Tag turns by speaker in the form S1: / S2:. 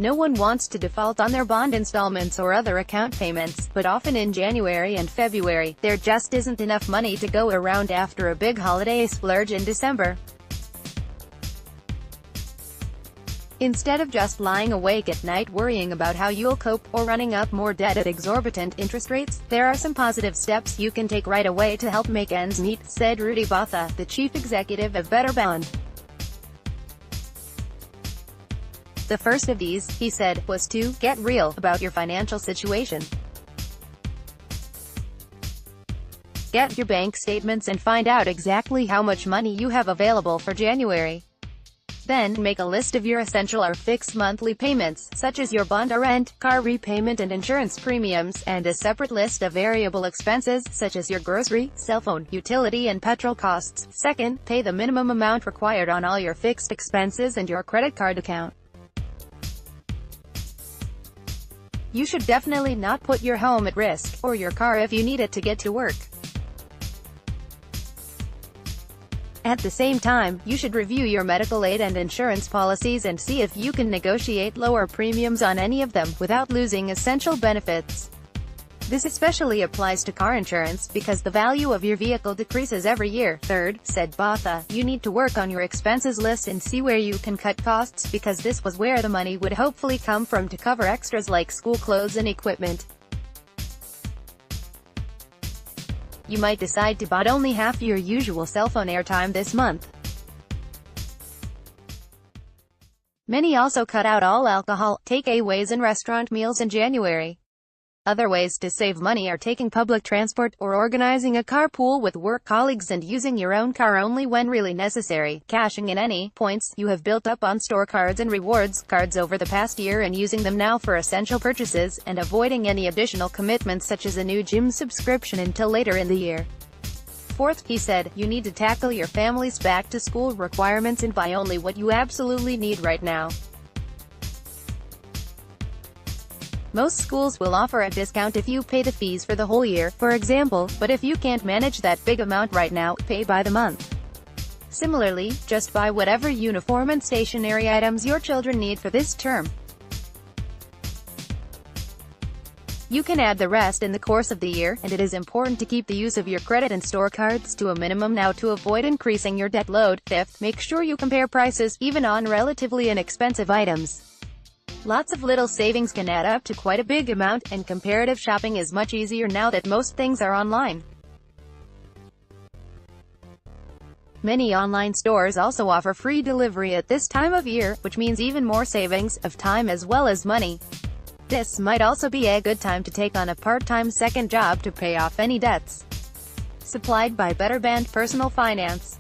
S1: No one wants to default on their bond installments or other account payments, but often in January and February, there just isn't enough money to go around after a big holiday splurge in December. Instead of just lying awake at night worrying about how you'll cope, or running up more debt at exorbitant interest rates, there are some positive steps you can take right away to help make ends meet, said Rudi Botha, the chief executive of BetterBond. The first of these, he said, was to get real about your financial situation. Get your bank statements and find out exactly how much money you have available for January. Then, make a list of your essential or fixed monthly payments, such as your bond or rent, car repayment and insurance premiums, and a separate list of variable expenses, such as your grocery, cell phone, utility and petrol costs. Second, pay the minimum amount required on all your fixed expenses and your credit card account. You should definitely not put your home at risk, or your car if you need it to get to work. At the same time, you should review your medical aid and insurance policies and see if you can negotiate lower premiums on any of them, without losing essential benefits. This especially applies to car insurance, because the value of your vehicle decreases every year. Third, said Botha, you need to work on your expenses list and see where you can cut costs, because this was where the money would hopefully come from to cover extras like school clothes and equipment. You might decide to buy only half your usual cell phone airtime this month. Many also cut out all alcohol, takeaways and restaurant meals in January. Other ways to save money are taking public transport, or organizing a carpool with work colleagues and using your own car only when really necessary, cashing in any points you have built up on store cards and rewards cards over the past year and using them now for essential purchases, and avoiding any additional commitments such as a new gym subscription until later in the year. Fourth, he said, you need to tackle your family's back-to-school requirements and buy only what you absolutely need right now. Most schools will offer a discount if you pay the fees for the whole year, for example, but if you can't manage that big amount right now, pay by the month. Similarly, just buy whatever uniform and stationery items your children need for this term. You can add the rest in the course of the year, and it is important to keep the use of your credit and store cards to a minimum now to avoid increasing your debt load. Fifth, make sure you compare prices, even on relatively inexpensive items. Lots of little savings can add up to quite a big amount, and comparative shopping is much easier now that most things are online. Many online stores also offer free delivery at this time of year, which means even more savings, of time as well as money. This might also be a good time to take on a part-time second job to pay off any debts. Supplied by BetterBond Personal Finance.